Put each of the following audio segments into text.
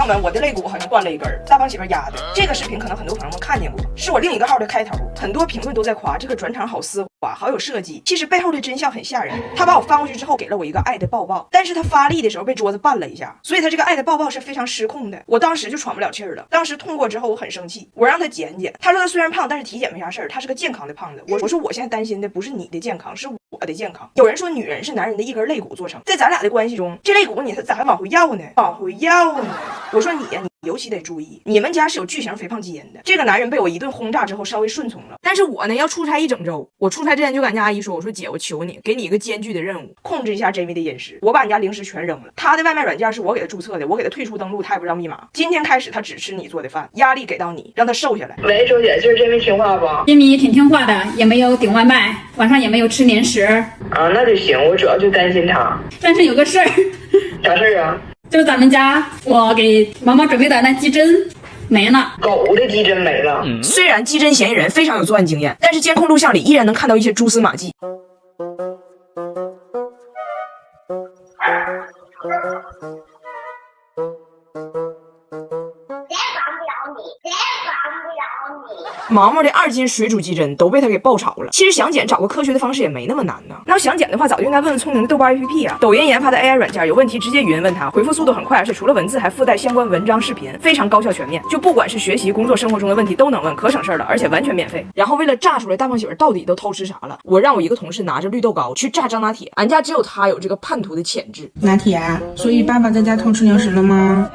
友们，我的肋骨好像断了一根，大胖媳妇压的。这个视频可能很多朋友们看见过，是我另一个号的开头，很多评论都在夸这个转场好丝滑，好有设计。其实背后的真相很吓人。他把我翻过去之后，给了我一个爱的抱抱，但是他发力的时候被桌子绊了一下，所以他这个爱的抱抱是非常失控的。我当时就喘不了气儿了，当时痛过之后我很生气，我让他减减。他说他虽然胖，但是体检没啥事儿，他是个健康的胖子。我说我现在担心的不是你的健康，是我的健康。有人说女人是男人的一根肋骨做成，在咱俩的关系中，这肋骨你咋还往回要呢？往回要呢？我说你呀，你尤其得注意，你们家是有巨型肥胖基因的。这个男人被我一顿轰炸之后稍微顺从了，但是我呢要出差一整周。我出差之前就跟家阿姨说，我说姐，我求你，给你一个艰巨的任务，控制一下 Jamie 的饮食。我把你家零食全扔了，他的外卖软件是我给他注册的，我给他退出登录，他也不知道密码。今天开始他只吃你做的饭，压力给到你，让他瘦下来。喂，周姐，今儿 Jamie 听话不？Jamie 挺听话的，也没有顶外卖，晚上也没有吃零食。啊，那就行，我主要就担心他。但是有个事儿。啥事儿啊？就是咱们家我给毛毛准备的那鸡胗没了，狗的鸡胗没了。虽然鸡胗嫌疑人非常有作案经验，但是监控录像里依然能看到一些蛛丝马迹。毛毛的2斤水煮鸡胗都被他给爆炒了。其实想减找个科学的方式也没那么难呢。那要想减的话，早就应该问问聪明的豆瓣 APP 啊。抖音研发的 AI 软件有问题直接语音问他，回复速度很快，而且除了文字还附带相关文章、视频，非常高效全面。就不管是学习、工作、生活中的问题都能问，可省事了，而且完全免费。然后为了炸出来大胖媳妇到底都偷吃啥了，我让我一个同事拿着绿豆糕去炸张拿铁。俺家只有他有这个叛徒的潜质。拿铁，所以爸爸在家偷吃零食了吗？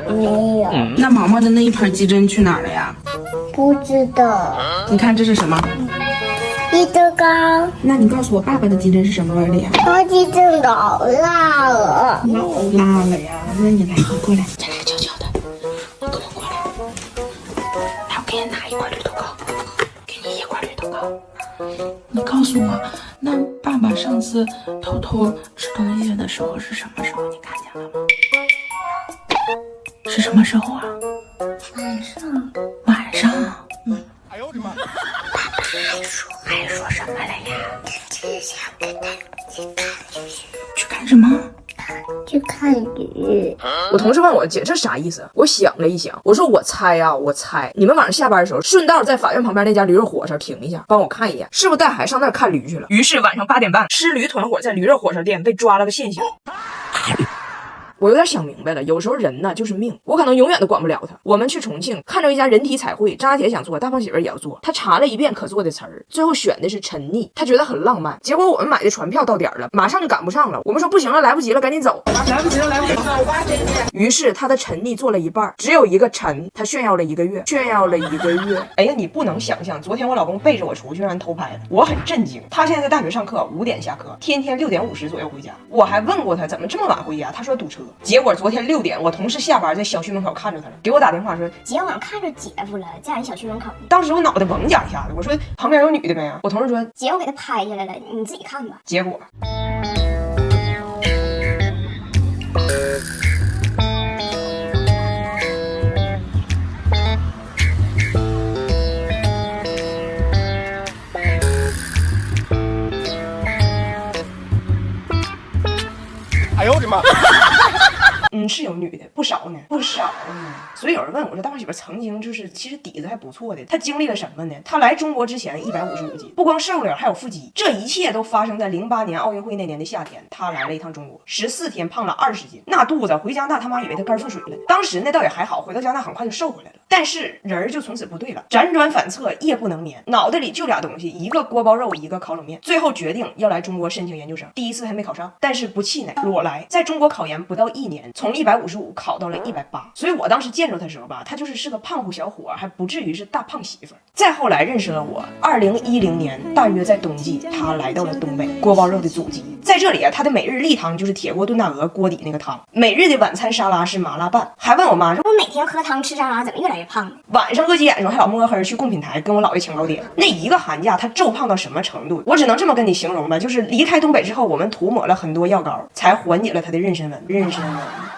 没有。那毛毛的那一盘鸡胗去哪儿了呀？不知道。你看这是什么？绿豆糕。那你告诉我，爸爸的鸡胗是什么味的呀？我鸡胗老辣了。老辣了呀！那你来，你过来，咱俩悄悄的，你跟我过来。来，我给你拿一块绿豆糕，给你一块绿豆糕。你告诉我，那爸爸上次偷偷吃东西的时候是什么时候？你看见了吗？是什么时候啊？晚上。晚上。哎呦我的妈！爸爸还说什么了呀？只想跟他去干什么？去看鱼。我同事问我，姐这啥意思？我想了一想，我说我猜啊，我猜你们晚上下班的时候，顺道在法院旁边那家驴肉火烧停一下，帮我看一眼，是不是带孩子上那儿看驴去了？于是晚上8点半，吃驴团伙在驴肉火烧店被抓了个现行。我有点想明白了，有时候人呢就是命，我可能永远都管不了他。我们去重庆看着一家人体彩绘，张家铁想做，大胖媳妇也要做，他查了一遍可做的词儿，最后选的是沉溺，他觉得很浪漫。结果我们买的船票到点了，马上就赶不上了，我们说不行了，来不及了，赶紧走，来不及了，来不及了。于是他的沉溺做了一半，只有一个沉，他炫耀了1个月，炫耀了1个月。哎呀，你不能想象，昨天我老公背着我出去让人偷拍了，我很震惊。他现在在大学上课，5点下课，天天6点50左右回家。我还问过他怎么这么晚回家，他说堵车。结果昨天6点，我同事下班在小区门口看着他了，给我打电话说姐晚看着姐夫了，在俺小区门口。当时我脑袋嗡讲一下子，我说旁边有女的没啊？我同事说姐我给他拍下来了，你自己看吧。结果哎呦我的妈！是有女的，不少呢，不少呢。所以有人问我说，大胖媳妇曾经就是其实底子还不错的，她经历了什么呢？她来中国之前155斤，不光瘦了，还有腹肌。这一切都发生在08年奥运会那年的夏天，她来了一趟中国，14天胖了20斤，那肚子回加拿大他妈以为她肝腹水了。当时呢倒也还好，回到加拿大很快就瘦回来了。但是人就从此不对了，辗转反侧，夜不能眠，脑袋里就俩东西，一个锅包肉，一个烤冷面。最后决定要来中国申请研究生，第一次还没考上，但是不气馁，裸来，在中国考研不到1年，从155考到了180。所以我当时见着他的时候吧，他就是个胖乎小伙，还不至于是大胖媳妇。再后来认识了我，2010年大约在冬季，他来到了东北，锅包肉的祖籍。在这里啊，他的每日例汤就是铁锅炖大鹅锅底那个汤，每日的晚餐沙拉是麻辣拌。还问我妈说，我每天喝汤吃沙拉，怎么越来越胖呢？晚上饿急眼睛还老摸黑去贡品台跟我姥爷抢糕点。那一个寒假他骤胖到什么程度，我只能这么跟你形容吧，就是离开东北之后，我们涂抹了很多药膏，才缓解了他的妊娠纹。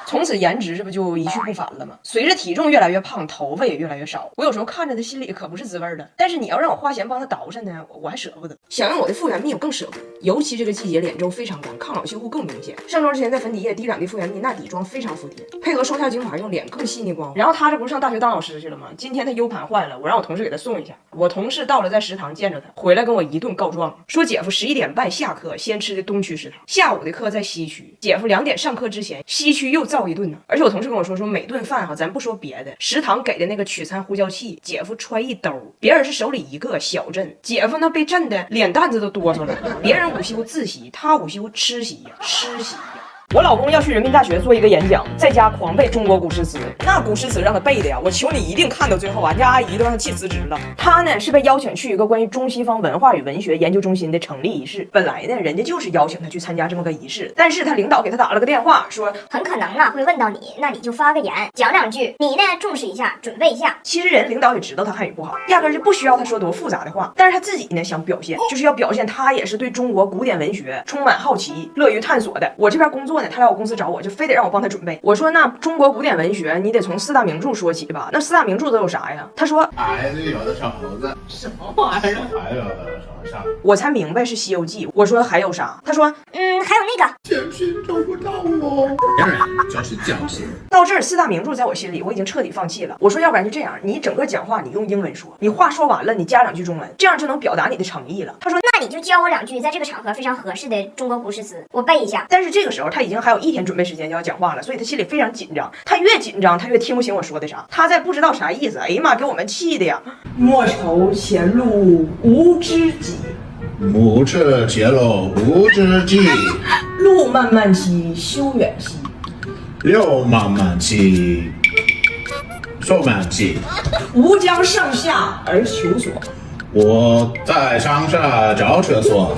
从此颜值这不就一去不返了吗？随着体重越来越胖，头发也越来越少。我有时候看着他心里可不是滋味的。但是你要让我花钱帮他捯饬呢，我还舍不得。想用我的复原蜜，我更舍不得。尤其这个季节脸皱非常干，抗老修护更明显。上妆之前在粉底液滴两滴复原蜜，那底妆非常服帖，配合双效精华用脸更细腻光滑。然后他这不是上大学当老师去了吗？今天他 U 盘坏了，我让我同事给他送一下。我同事到了，在食堂见着他，回来跟我一顿告状，说姐夫11点半下课先吃的东区食堂，下午的课在西区，姐夫2点上课之前西区又造一顿呢。而且我同事跟我说每顿饭咱不说别的，食堂给的那个取餐呼叫器，姐夫揣一兜，别人是手里一个小震，姐夫那被震的脸蛋子都哆嗦了。别人午休自习，他午休吃习呀，吃习呀。我老公要去人民大学做一个演讲，在家狂背中国古诗词，那古诗词让他背的呀，我求你一定看到最后，俺家阿姨都让他气辞职了。他呢是被邀请去一个关于中西方文化与文学研究中心的成立仪式，本来呢人家就是邀请他去参加这么个仪式，但是他领导给他打了个电话，说很可能啊会问到你，那你就发个言，讲两句，你呢重视一下，准备一下。其实人领导也知道他汉语不好，压根就不需要他说多复杂的话，但是他自己呢想表现，就是要表现他也是对中国古典文学充满好奇，乐于探索的。我这边工作呢，他来我公司找我，就非得让我帮他准备。我说那中国古典文学你得从4大名著说起吧，那4大名著都有啥呀？他说孩子有的小猴子，什么玩意儿？还有的手上，我才明白是《西游记》。我说还有啥？他说还有那个将心找不到我。当然就是将心。到这儿4大名著在我心里我已经彻底放弃了。我说要不然就这样，你整个讲话你用英文说，你话说完了你加2句中文，这样就能表达你的诚意了。他说那你就教我2句在这个场合非常合适的中国古诗词，我背一下。但是这个时候他已经还有1天准备时间就要讲话了，所以他心里非常紧张。他越紧张他越听不清我说的啥，他在不知道啥意思。哎呀妈，给我们气的呀！莫愁前路无知己，母赤节漏无知迹，路漫漫其修远兮，路漫漫其修远兮。吾将上下而求索。我在上下找厕所。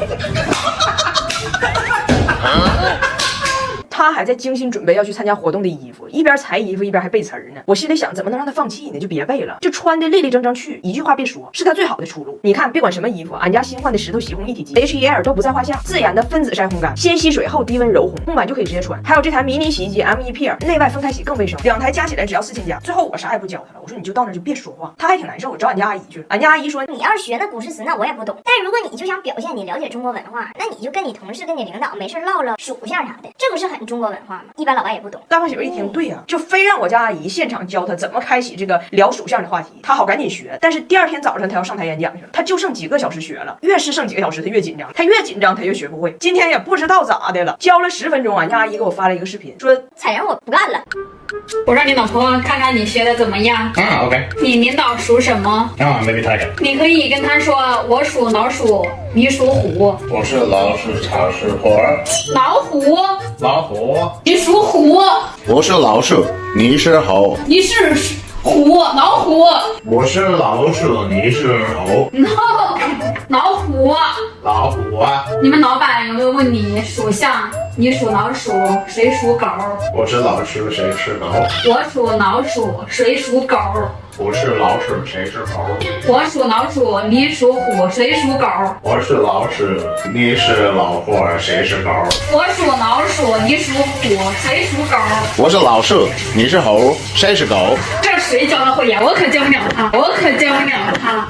他还在精心准备要去参加活动的衣服，一边裁衣服一边还背词儿呢。我心里想，怎么能让他放弃呢？就别背了，就穿的立立正正去，一句话别说，是他最好的出路。你看，别管什么衣服，俺家新换的石头洗烘一体机 HEL 都不在话下，自研的分子晒烘干，先吸水后低温柔烘，烘完就可以直接穿。还有这台迷你洗衣机 M1 Peer， 内外分开洗更卫生，2台加起来只要4000加。最后我啥也不教他了，我说你就到那就别说话。他还挺难受，我找俺家阿姨去了。俺家阿姨说，你要是学那古诗词，那我也不懂。但如果你就想表现你了解中国文化，那你就跟你同事跟你领导没事唠唠属相啥的，这不是很中国文化吗？一般老外也不懂。大胖媳妇一听，对呀，就非让我家阿姨现场教他怎么开启这个聊属相的话题，他好赶紧学。但是第2天早上他要上台演讲去了，他就剩几个小时学了，越是剩几个小时他越紧张，他越紧张他越学不会。今天也不知道咋的了，教了10分钟，俺家阿姨给我发了一个视频，说采人我不干了。我让你老婆看看你学的怎么样。OK。你领导属什么Maybe try it。你可以跟他说，我属老鼠，你属虎。我是老鼠，他是虎儿。老虎，老虎。你属虎。我是老鼠，你是猴。你是虎，老虎。我是老鼠，你是猴。老虎。老虎啊！你们老板有没有问你属相？你属老鼠，谁属狗？我是老鼠，谁是狗？我属老鼠，谁属狗？我是老鼠，谁是狗？我属老鼠，你属虎，谁属狗？我是老鼠，你是老虎，谁是狗？我属老鼠，你属虎，谁属狗？我是老鼠，你是猴，谁是狗？这谁教的会呀？我可教不了他，我可教不了他。